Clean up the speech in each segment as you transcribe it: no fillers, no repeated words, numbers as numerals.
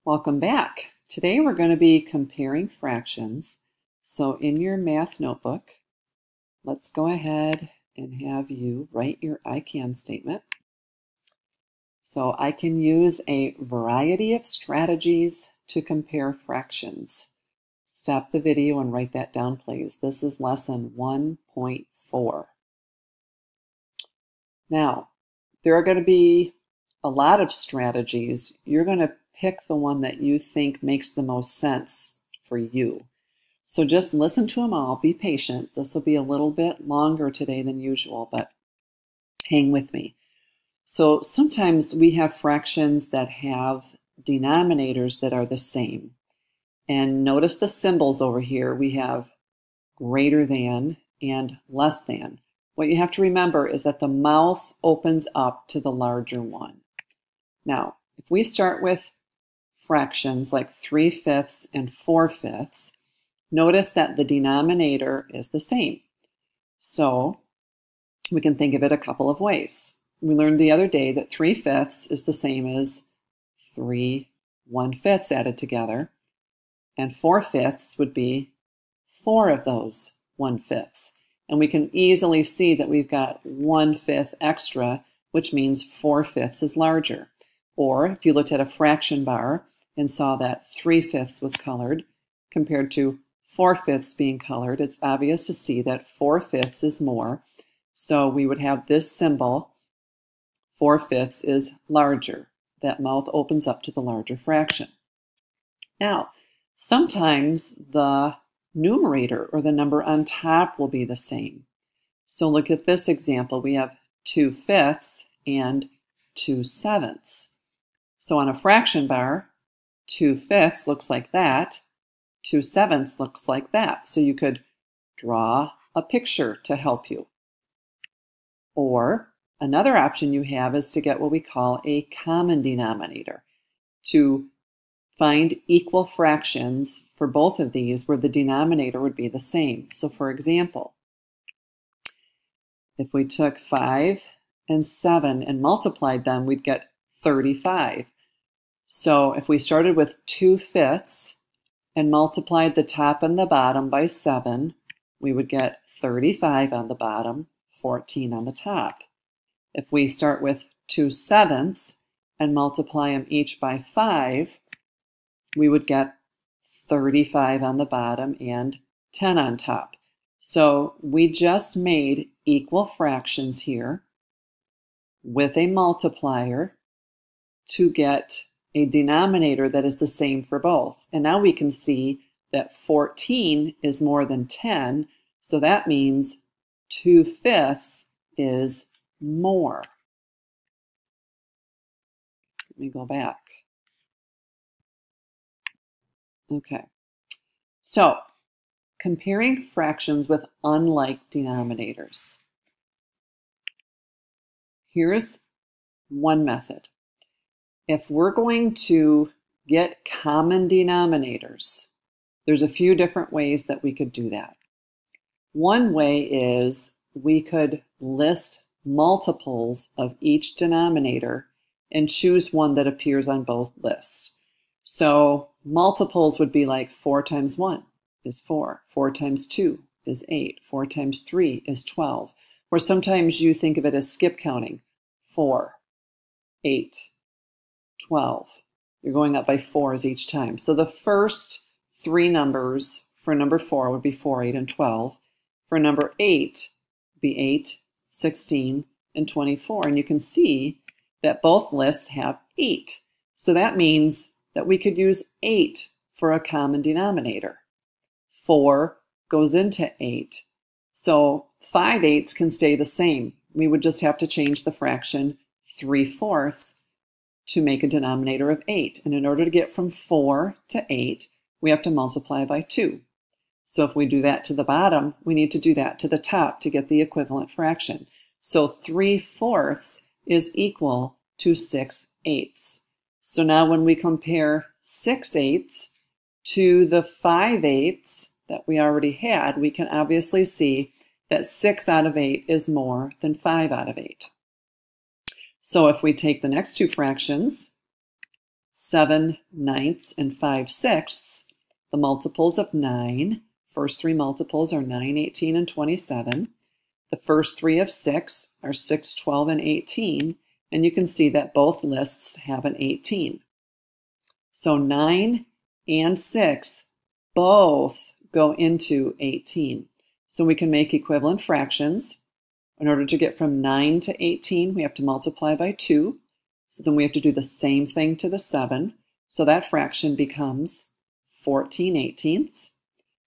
Welcome back. Today we're going to be comparing fractions. So in your math notebook, let's go ahead and have you write your I can statement. So I can use a variety of strategies to compare fractions. Stop the video and write that down, please. This is lesson 1.4. Now, there are going to be a lot of strategies. You're going to pick the one that you think makes the most sense for you. So just listen to them all. Be patient. This will be a little bit longer today than usual, but hang with me. So sometimes we have fractions that have denominators that are the same. And notice the symbols over here. We have greater than and less than. What you have to remember is that the mouth opens up to the larger one. Now, if we start with fractions like 3/5 and 4/5, notice that the denominator is the same. So we can think of it a couple of ways. We learned the other day that 3/5 is the same as 3 1/5 added together, and 4/5 would be 4 of those 1/5. And we can easily see that we've got 1/5 extra, which means 4/5 is larger. Or if you looked at a fraction bar and saw that 3/5 was colored compared to 4/5 being colored, it's obvious to see that 4/5 is more. So we would have this symbol, 4/5 is larger. That mouth opens up to the larger fraction. Now, sometimes the numerator or the number on top will be the same. So look at this example. We have 2/5 and 2/7. So on a fraction bar, 2/5 looks like that, 2/7 looks like that. So you could draw a picture to help you. Or another option you have is to get what we call a common denominator, to find equal fractions for both of these where the denominator would be the same. So for example, if we took 5 and 7 and multiplied them, we'd get 35. So if we started with 2/5 and multiplied the top and the bottom by 7, we would get 35 on the bottom, 14 on the top. If we start with 2/7 and multiply them each by 5, we would get 35 on the bottom and 10 on top. So we just made equal fractions here with a multiplier to get a denominator that is the same for both. And now we can see that 14 is more than 10, so that means 2/5 is more. Let me go back. Okay, so comparing fractions with unlike denominators. Here's one method. If we're going to get common denominators, there's a few different ways that we could do that. One way is we could list multiples of each denominator and choose one that appears on both lists. So multiples would be like 4 times 1 is 4, 4 times 2 is 8, 4 times 3 is 12. Or sometimes you think of it as skip counting, 4, 8, 12. You're going up by 4s each time. So the first 3 numbers for number 4 would be 4, 8, and 12. For number 8 would be 8, 16, and 24. And you can see that both lists have 8. So that means that we could use 8 for a common denominator. 4 goes into 8. So 5/8 can stay the same. We would just have to change the fraction 3/4 to make a denominator of 8. And in order to get from 4 to 8, we have to multiply by 2. So if we do that to the bottom, we need to do that to the top to get the equivalent fraction. So 3/4 is equal to 6/8. So now when we compare 6/8 to the 5/8 that we already had, we can obviously see that 6 out of 8 is more than 5 out of 8. So if we take the next two fractions, 7/9, and 5/6, the multiples of 9. First three multiples are 9, 18, and 27. The first three of 6 are 6, 12, and 18, and you can see that both lists have an 18. So 9 and 6 both go into 18. So we can make equivalent fractions. In order to get from 9 to 18, we have to multiply by 2. So then we have to do the same thing to the 7. So that fraction becomes 14/18.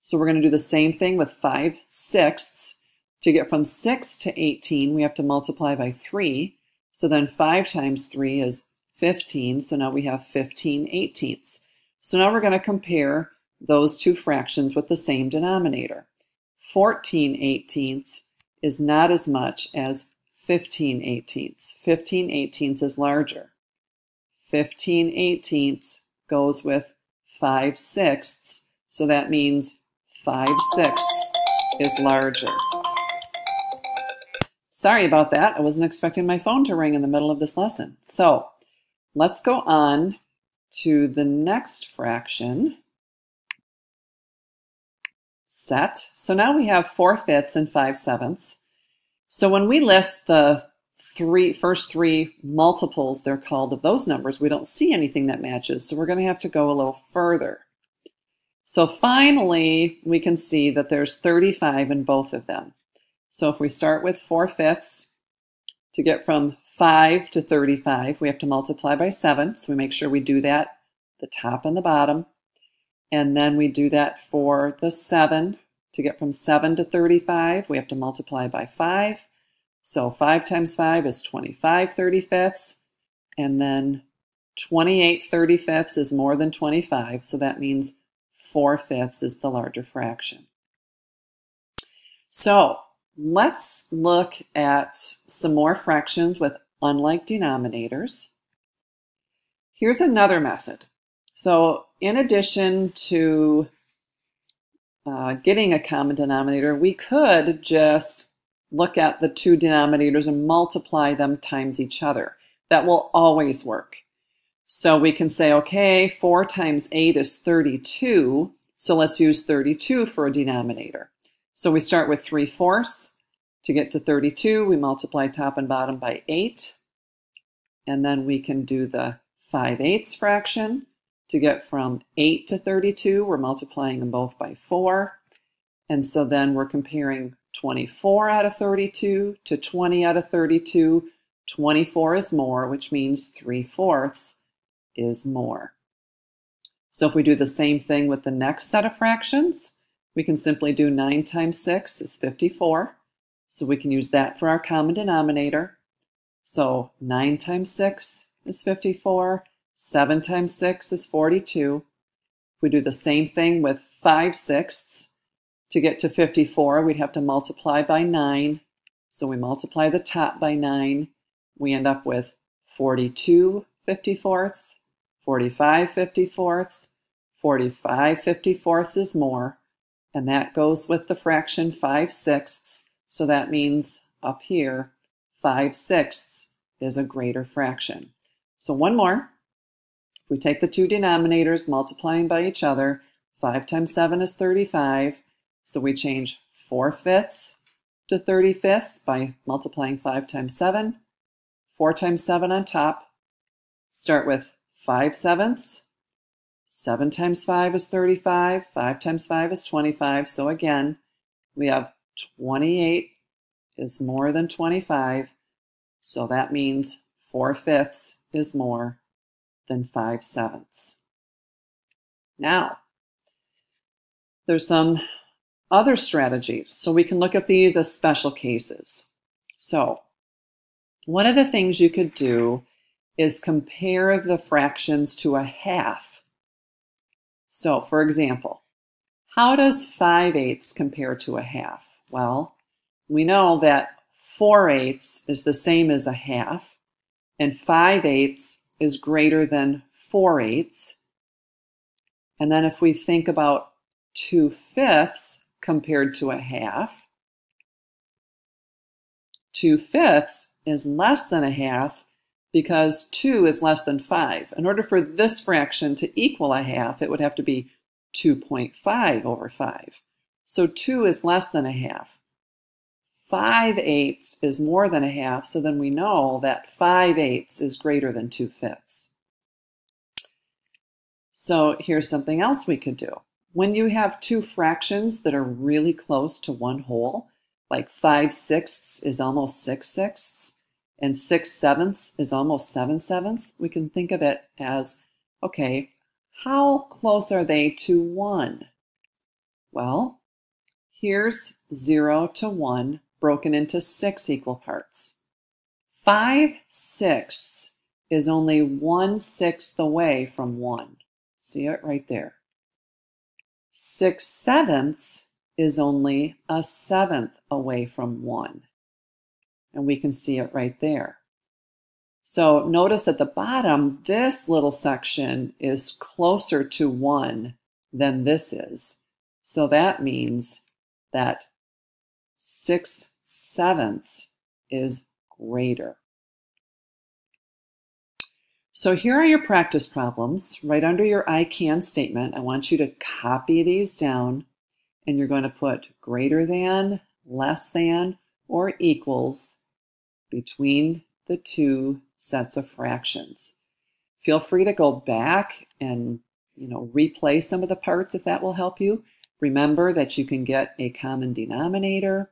So we're going to do the same thing with 5/6. To get from 6 to 18, we have to multiply by 3. So then 5 times 3 is 15. So now we have 15/18. So now we're going to compare those two fractions with the same denominator. 14/18 is not as much as 15/18. 15/18 is larger. 15/18 goes with 5/6, so that means 5/6 is larger. Sorry about that. I wasn't expecting my phone to ring in the middle of this lesson. So let's go on to the next fraction set. So now we have 4/5 and 5/7. So when we list the first three multiples, they're called, of those numbers, we don't see anything that matches. So we're going to have to go a little further. So finally, we can see that there's 35 in both of them. So if we start with 4/5, to get from 5 to 35, we have to multiply by 7. So we make sure we do that, the top and the bottom. And then we do that for the 7. To get from 7 to 35, we have to multiply by 5. So 5 times 5 is 25/35. And then 28/35 is more than 25. So that means 4/5 is the larger fraction. So let's look at some more fractions with unlike denominators. Here's another method. So in addition to getting a common denominator, we could just look at the two denominators and multiply them times each other. That will always work. So we can say, okay, 4 times 8 is 32, so let's use 32 for a denominator. So we start with 3/4. To get to 32, we multiply top and bottom by 8. And then we can do the 5/8 fraction. To get from 8 to 32, we're multiplying them both by 4. And so then we're comparing 24 out of 32 to 20 out of 32. 24 is more, which means 3/4 is more. So if we do the same thing with the next set of fractions, we can simply do 9 times 6 is 54. So we can use that for our common denominator. So 9 times 6 is 54. 7 times 6 is 42. If we do the same thing with 5/6, to get to 54, we'd have to multiply by 9. So we multiply the top by 9. We end up with 42/54, 45/54, 45/54 is more. And that goes with the fraction 5/6. So that means up here, 5/6 is a greater fraction. So one more. If we take the two denominators, multiplying by each other, 5 times 7 is 35. So we change 4/5 to 35 by multiplying 5 times 7. 4 times 7 on top. Start with 5/7. 7 times 5 is 35. 5 times 5 is 25. So again, we have 28 is more than 25. So that means 4/5 is more than 5/7. Now, there's some other strategies. So we can look at these as special cases. So one of the things you could do is compare the fractions to a half. So for example, how does 5/8 compare to a half? Well, we know that 4/8 is the same as a half, and 5/8 is greater than 4/8. And then if we think about 2/5 compared to a half, 2/5 is less than a half because 2 is less than 5. In order for this fraction to equal a half, it would have to be 2.5 over 5. So 2 is less than a half. 5/8 is more than a half, so then we know that 5/8 is greater than 2/5. So here's something else we could do. When you have two fractions that are really close to one whole, like 5/6 is almost 6/6, and 6/7 is almost 7/7, we can think of it as, okay, how close are they to 1? Well, here's 0 to 1 broken into 6 equal parts. 5/6 is only 1/6 away from 1. See it right there. 6/7 is only a 1/7 away from 1. And we can see it right there. So notice at the bottom, this little section is closer to 1 than this is. So that means that 6/7 is greater. So here are your practice problems right under your I can statement. I want you to copy these down, and you're going to put greater than, less than, or equals between the two sets of fractions. Feel free to go back and replay some of the parts if that will help you. Remember that you can get a common denominator.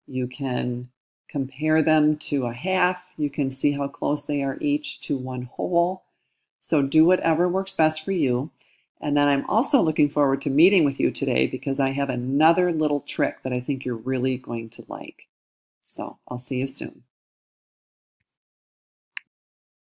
You can compare them to a half. You can see how close they are each to one whole. So do whatever works best for you. And then I'm also looking forward to meeting with you today because I have another little trick that I think you're really going to like. So I'll see you soon.